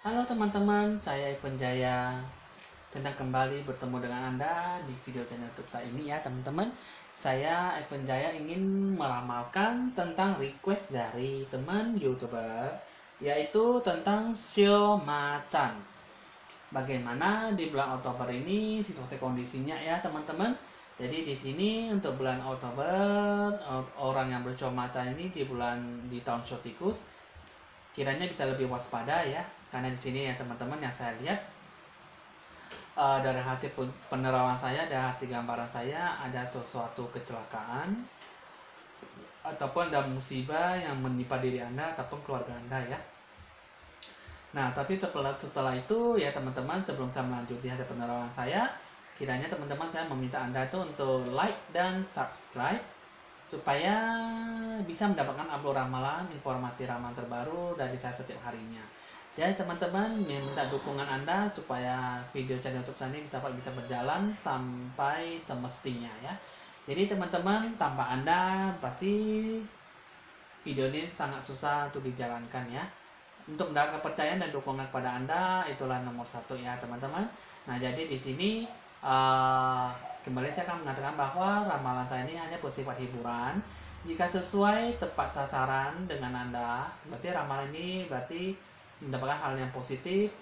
Halo teman-teman, saya Ivan Jaya. Senang kembali bertemu dengan Anda di video channel YouTube saya ini ya teman-teman. Saya Ivan Jaya ingin meramalkan tentang request dari teman YouTuber, yaitu tentang Sio Macan. Bagaimana di bulan Oktober ini situasi kondisinya ya teman-teman. Jadi di sini untuk bulan Oktober, orang yang bersio macan ini di tahun Shio tikus kiranya bisa lebih waspada ya, karena di sini ya teman-teman yang saya lihat, dari hasil penerawan saya dan hasil gambaran saya ada sesuatu kecelakaan ataupun ada musibah yang menimpa diri Anda ataupun keluarga Anda ya. Nah, tapi setelah itu ya teman-teman, sebelum saya melanjutkan hasil penerawan saya, kiranya teman-teman saya meminta Anda itu untuk like dan subscribe supaya bisa mendapatkan upload ramalan, informasi ramalan terbaru dari saya setiap harinya. Ya teman-teman, minta dukungan Anda supaya video channel YouTube saya ini bisa berjalan sampai semestinya ya. Jadi teman-teman, tanpa Anda pasti video ini sangat susah untuk dijalankan ya. Untuk mendapatkan kepercayaan dan dukungan kepada Anda itulah nomor satu ya teman-teman. Nah jadi di sini kembali saya akan mengatakan bahwa ramalan saya ini hanya bersifat hiburan. Jika sesuai tepat sasaran dengan Anda, berarti ramalan ini berarti mendapatkan hal yang positif,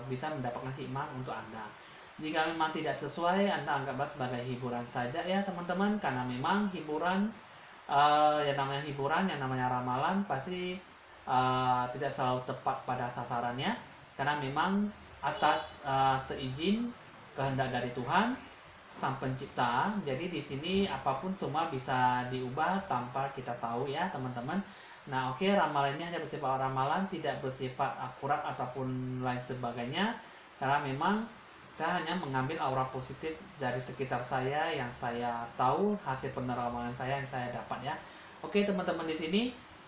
bisa mendapatkan hikmah untuk Anda. Jika memang tidak sesuai, Anda anggaplah sebagai hiburan saja ya teman-teman, karena memang hiburan, yang namanya hiburan, yang namanya ramalan pasti tidak selalu tepat pada sasarannya, karena memang atas seizin kehendak dari Tuhan Sang Pencipta. Jadi di sini apapun semua bisa diubah tanpa kita tahu ya teman-teman. Nah oke, ramalan ini hanya bersifat ramalan, tidak bersifat akurat ataupun lain sebagainya, karena memang saya hanya mengambil aura positif dari sekitar saya yang saya tahu, hasil penerawangan saya yang saya dapat ya. Oke teman-teman, di sini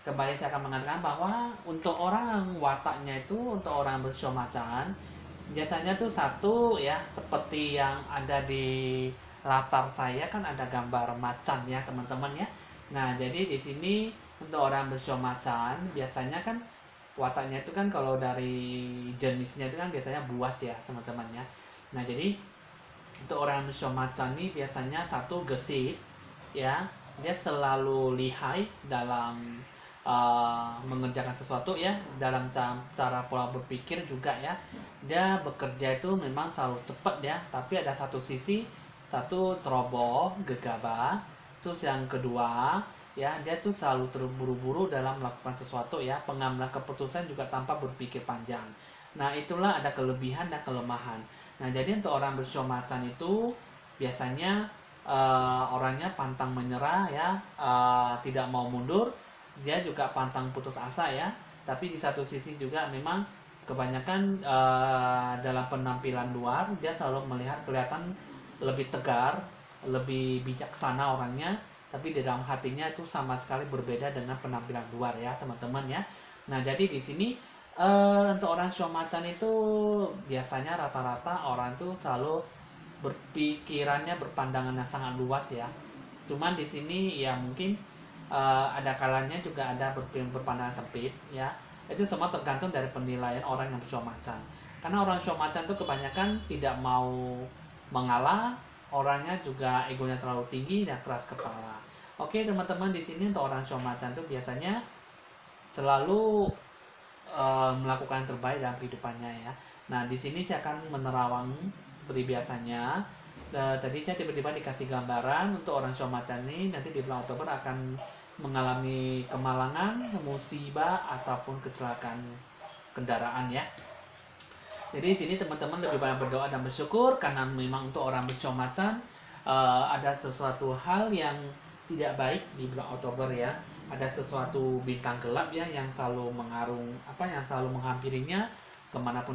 kembali saya akan mengatakan bahwa untuk orang wataknya itu, untuk orang bersio macan, biasanya tuh satu ya, seperti yang ada di latar saya kan ada gambar macan ya teman-teman ya. Nah jadi di sini untuk orang bersio macan biasanya kan wataknya itu kan, kalau dari jenisnya itu kan biasanya buas ya teman-teman ya. Nah jadi untuk orang bersio macan ini biasanya satu gesit ya, dia selalu lihai dalam mengerjakan sesuatu ya, dalam cara pola berpikir juga ya. Dia bekerja itu memang selalu cepat ya, tapi ada satu sisi, satu ceroboh, gegabah. Terus yang kedua ya, dia tuh selalu terburu-buru dalam melakukan sesuatu ya, pengambilan keputusan juga tanpa berpikir panjang. Nah itulah ada kelebihan dan kelemahan. Nah jadi untuk orang bersio macan itu biasanya orangnya pantang menyerah ya, tidak mau mundur. Dia juga pantang putus asa ya, tapi di satu sisi juga memang kebanyakan dalam penampilan luar dia selalu kelihatan lebih tegar, lebih bijaksana orangnya, tapi di dalam hatinya itu sama sekali berbeda dengan penampilan luar ya teman-teman ya. Nah jadi di sini untuk orang Shio macan itu biasanya rata-rata orang tuh selalu berpikirannya, berpandangan yang sangat luas ya. Cuman di sini ya mungkin ada kalanya juga ada berpandangan sempit ya. Itu semua tergantung dari penilaian orang yang bersio macan. Karena orang Shio macan itu kebanyakan tidak mau mengalah, orangnya juga egonya terlalu tinggi dan keras kepala. Oke teman-teman, di sini untuk orang Shio macan itu biasanya selalu melakukan yang terbaik dalam kehidupannya ya. Nah di sini saya akan menerawang seperti biasanya. Tadi saya tiba-tiba dikasih gambaran untuk orang Shio macan ini nanti di bulan Oktober akan mengalami kemalangan, musibah ataupun kecelakaan kendaraan ya. Jadi di sini teman-teman lebih banyak berdoa dan bersyukur, karena memang untuk orang bersio macan ada sesuatu hal yang tidak baik di bulan Oktober ya. Ada sesuatu bintang gelap ya yang selalu yang selalu menghampirinya kemanapun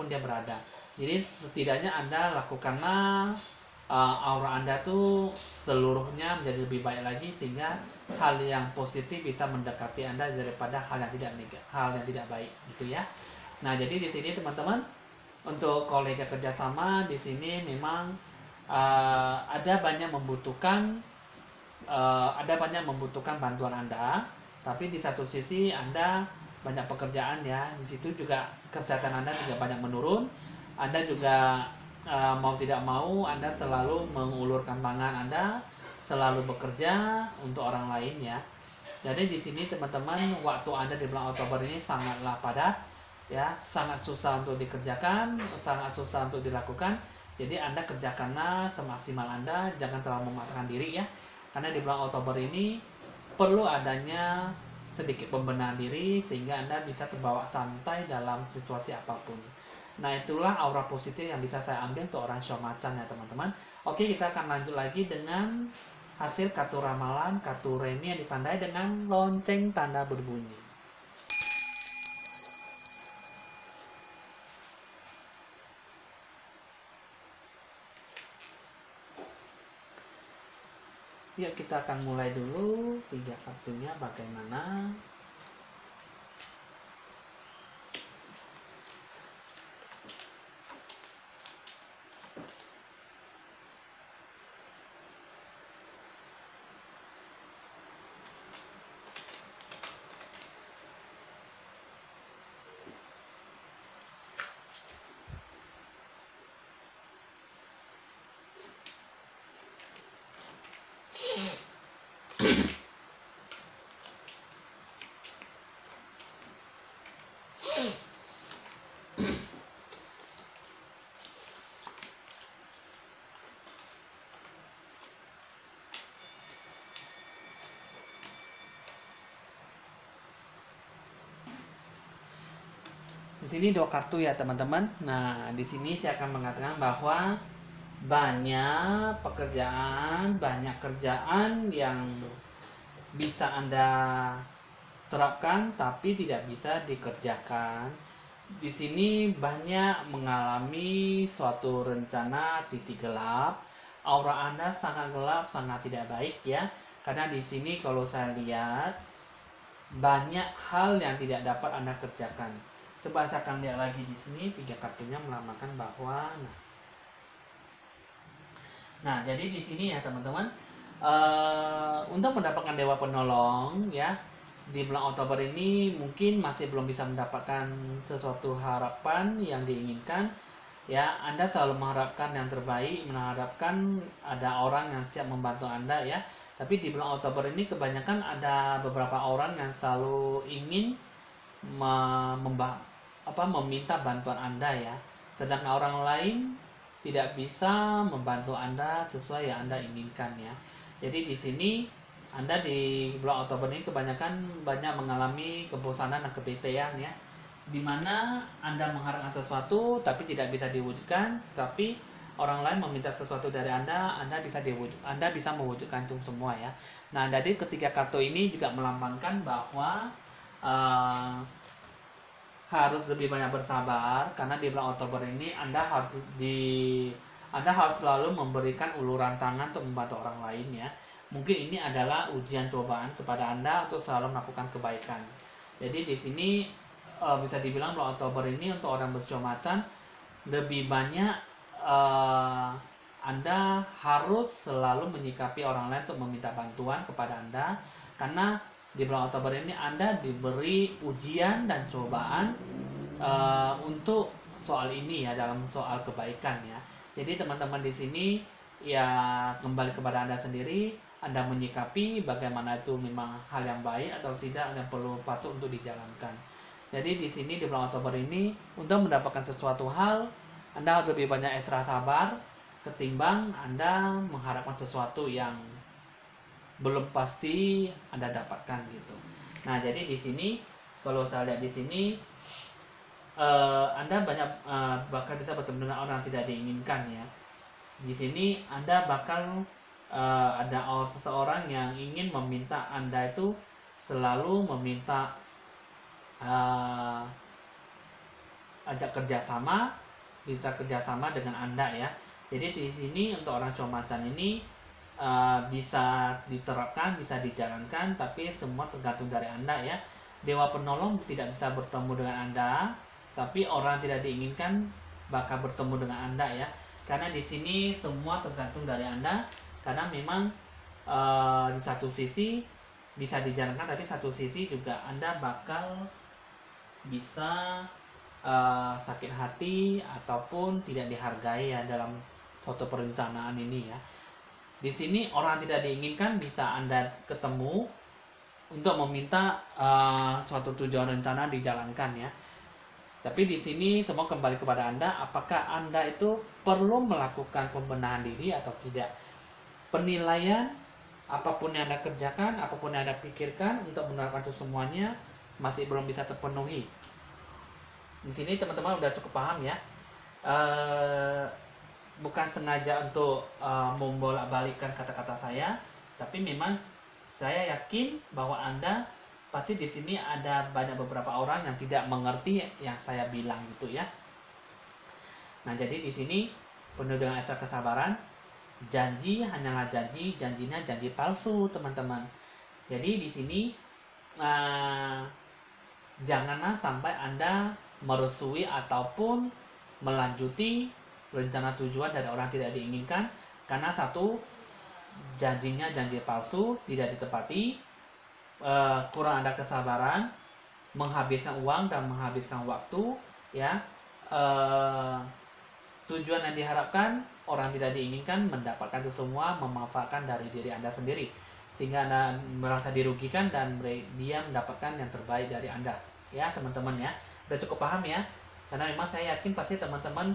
dia berada. Jadi setidaknya Anda lakukanlah aura Anda tuh seluruhnya menjadi lebih baik lagi, sehingga hal yang positif bisa mendekati Anda daripada hal yang tidak baik gitu ya. Nah, jadi di sini teman-teman, untuk kolega kerjasama di sini memang ada banyak membutuhkan bantuan Anda, tapi di satu sisi Anda banyak pekerjaan ya. Di situ juga kesehatan Anda juga banyak menurun. Anda juga mau tidak mau Anda selalu mengulurkan tangan Anda, selalu bekerja untuk orang lain ya. Jadi di sini teman-teman, waktu Anda di bulan Oktober ini sangatlah padat ya, sangat susah untuk dikerjakan, sangat susah untuk dilakukan. Jadi Anda kerjakanlah semaksimal Anda, jangan terlalu memaksakan diri ya. Karena di bulan Oktober ini perlu adanya sedikit pembenahan diri sehingga Anda bisa terbawa santai dalam situasi apapun. Nah, itulah aura positif yang bisa saya ambil untuk orang show macan ya teman-teman. Oke, kita akan lanjut lagi dengan hasil kartu ramalan kartu remi yang ditandai dengan lonceng tanda berbunyi. Yuk kita akan mulai dulu 3 kartunya bagaimana. Di sini 2 kartu ya teman-teman. Nah, di sini saya akan mengatakan bahwa banyak pekerjaan, banyak kerjaan yang bisa Anda terapkan tapi tidak bisa dikerjakan. Di sini banyak mengalami suatu rencana titik gelap. Aura Anda sangat gelap, sangat tidak baik ya. Karena di sini kalau saya lihat banyak hal yang tidak dapat Anda kerjakan. Coba saya akan lihat lagi di sini 3 kartunya melambangkan bahwa nah jadi di sini ya teman-teman, untuk mendapatkan dewa penolong ya di bulan Oktober ini mungkin masih belum bisa mendapatkan sesuatu harapan yang diinginkan ya. Anda selalu mengharapkan yang terbaik, mengharapkan ada orang yang siap membantu Anda ya. Tapi di bulan Oktober ini kebanyakan ada beberapa orang yang selalu ingin meminta bantuan Anda ya. Sedangkan orang lain tidak bisa membantu Anda sesuai yang Anda inginkan ya. Jadi di sini Anda di bulan Oktober ini kebanyakan banyak mengalami kebosanan dan kebetean ya. Dimana Anda mengharapkan sesuatu tapi tidak bisa diwujudkan, tapi orang lain meminta sesuatu dari Anda bisa mewujudkan itu semua ya. Nah, jadi ketiga kartu ini juga melambangkan bahwa harus lebih banyak bersabar karena di bulan Oktober ini Anda harus selalu memberikan uluran tangan untuk membantu orang lain ya. Mungkin ini adalah ujian cobaan kepada Anda untuk selalu melakukan kebaikan. Jadi di sini bisa dibilang bulan Oktober ini untuk orang bersiul macan lebih banyak Anda harus selalu menyikapi orang lain untuk meminta bantuan kepada Anda karena di bulan Oktober ini Anda diberi ujian dan cobaan untuk soal ini ya, dalam soal kebaikan ya. Jadi teman-teman di sini ya kembali kepada Anda sendiri, Anda menyikapi bagaimana itu memang hal yang baik atau tidak yang perlu patut untuk dijalankan. Jadi di sini di bulan Oktober ini untuk mendapatkan sesuatu hal Anda harus lebih banyak ekstra sabar ketimbang Anda mengharapkan sesuatu yang belum pasti Anda dapatkan gitu. Nah, jadi di sini kalau saya lihat di sini Anda banyak bakal bisa bertemu dengan orang yang tidak diinginkan ya. Di sini Anda bakal ada seseorang yang ingin meminta Anda itu selalu meminta ajak kerjasama, bisa kerjasama dengan Anda ya. Jadi di sini untuk orang show macan ini bisa diterapkan, bisa dijalankan, tapi semua tergantung dari Anda ya. Dewa penolong tidak bisa bertemu dengan Anda, tapi orang tidak diinginkan bakal bertemu dengan Anda ya. Karena di sini semua tergantung dari Anda, karena memang di satu sisi bisa dijalankan, tapi satu sisi juga Anda bakal bisa sakit hati ataupun tidak dihargai ya dalam suatu perencanaan ini ya. Di sini orang tidak diinginkan bisa Anda ketemu untuk meminta suatu tujuan rencana dijalankan ya. Tapi di sini semua kembali kepada Anda, apakah Anda itu perlu melakukan pembenahan diri atau tidak. Penilaian apapun yang Anda kerjakan, apapun yang Anda pikirkan untuk menerapkan itu semuanya masih belum bisa terpenuhi. Di sini teman-teman udah cukup paham ya. Bukan sengaja untuk membolak-balikkan kata-kata saya, tapi memang saya yakin bahwa Anda pasti di sini ada banyak beberapa orang yang tidak mengerti yang saya bilang gitu ya. Nah, jadi di sini penuh dengan rasa kesabaran. Janji hanyalah janji, janjinya janji palsu, teman-teman. Jadi di sini janganlah sampai Anda merestui ataupun melanjuti rencana tujuan dari orang tidak diinginkan karena satu, janjinya janji palsu, tidak ditepati, kurang ada kesabaran, menghabiskan uang dan menghabiskan waktu ya. Tujuan yang diharapkan orang tidak diinginkan mendapatkan itu semua, memanfaatkan dari diri Anda sendiri sehingga Anda merasa dirugikan dan dia mendapatkan yang terbaik dari Anda ya teman-teman ya. Udah cukup paham ya, karena memang saya yakin pasti teman-teman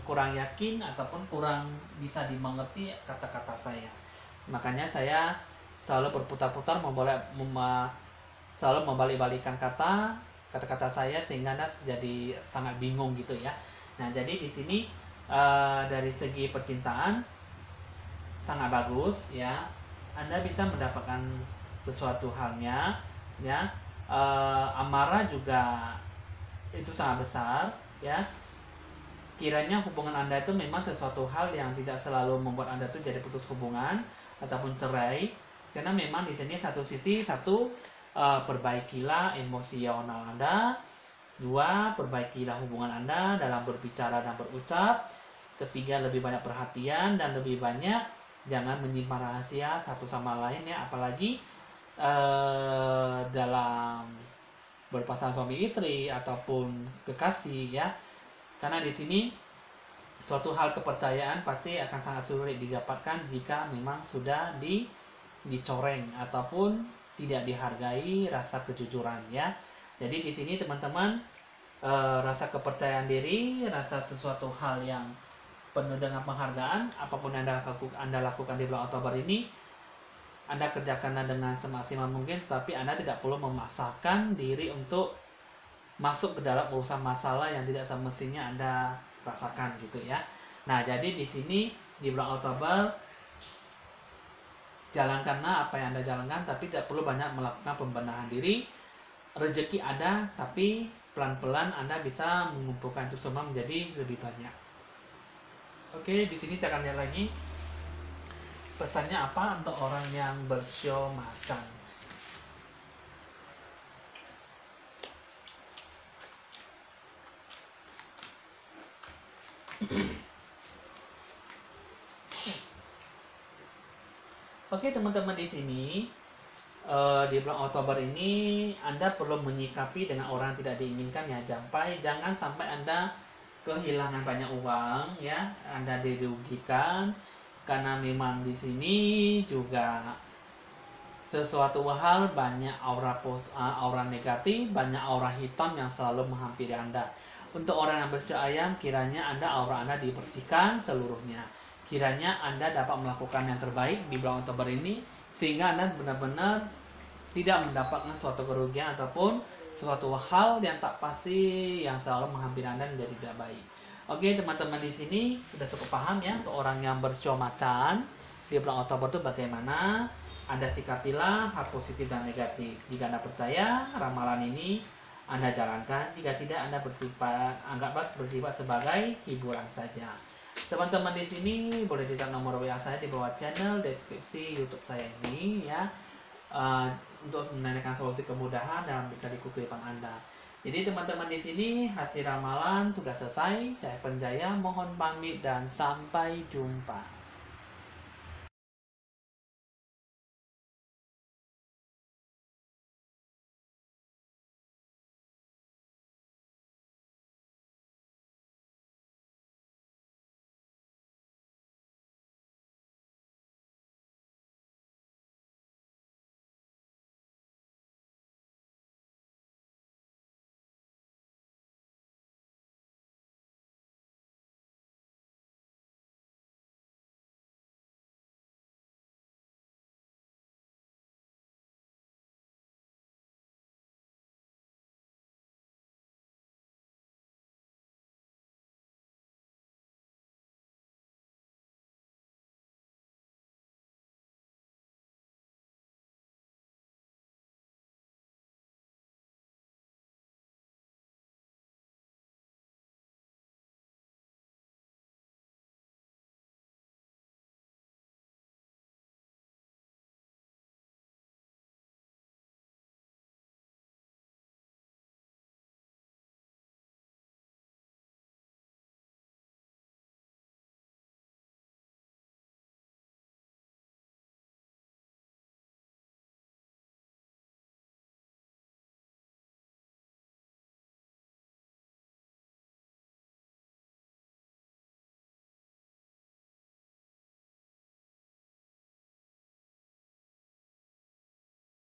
kurang yakin ataupun kurang bisa dimengerti kata-kata saya. Makanya saya selalu berputar-putar selalu membalik-balikan kata-kata saya sehingga Anda jadi sangat bingung gitu ya. Nah, jadi di sini dari segi percintaan sangat bagus ya. Anda bisa mendapatkan sesuatu halnya ya. Amarah juga itu sangat besar ya. Kiranya hubungan Anda itu memang sesuatu hal yang tidak selalu membuat Anda itu jadi putus hubungan ataupun cerai, karena memang di sini satu sisi perbaikilah emosional Anda, dua, perbaikilah hubungan Anda dalam berbicara dan berucap, ketiga, lebih banyak perhatian dan lebih banyak jangan menyimpan rahasia satu sama lain ya, apalagi dalam berpasangan suami istri ataupun kekasih ya, karena di sini suatu hal kepercayaan pasti akan sangat sulit didapatkan jika memang sudah dicoreng ataupun tidak dihargai rasa kejujuran ya. Jadi di sini teman-teman, rasa kepercayaan diri, rasa sesuatu hal yang penuh dengan penghargaan, apapun yang Anda lakukan di bulan Oktober ini, Anda kerjakanlah dengan semaksimal mungkin, tapi Anda tidak perlu memaksakan diri untuk masuk ke dalam urusan masalah yang tidak semestinya Anda rasakan gitu ya. Nah, jadi di sini di bulan Oktober jalankanlah apa yang Anda jalankan, tapi tidak perlu banyak melakukan pembenahan diri. Rezeki ada, tapi pelan-pelan Anda bisa mengumpulkan itu semua menjadi lebih banyak. Oke, di sini saya akan lihat lagi pesannya apa untuk orang yang bersio macan. Oke teman-teman, di sini di bulan Oktober ini Anda perlu menyikapi dengan orang tidak diinginkan ya, jangan sampai Anda kehilangan banyak uang ya, Anda dirugikan karena memang di sini juga sesuatu hal banyak aura negatif, banyak aura hitam yang selalu menghampiri Anda. Untuk orang yang bersio ayam, kiranya aura Anda dibersihkan seluruhnya. Kiranya Anda dapat melakukan yang terbaik di bulan Oktober ini sehingga Anda benar-benar tidak mendapatkan suatu kerugian ataupun suatu hal yang tak pasti yang selalu menghampiri Anda menjadi tidak baik. Oke teman-teman, di sini sudah cukup paham ya untuk orang yang bersio macan di bulan Oktober itu bagaimana. Anda sikapilah hal positif dan negatif. Jika Anda percaya ramalan ini, Anda jalankan. Jika tidak, Anda anggaplah bersifat sebagai hiburan saja. Teman-teman di sini boleh lihat nomor WA saya di bawah channel deskripsi YouTube saya ini ya, untuk menanyakan solusi kemudahan dalam lika-liku kehidupan Anda. Jadi teman-teman di sini hasil ramalan sudah selesai. Saya Evan Jaya mohon pamit dan sampai jumpa.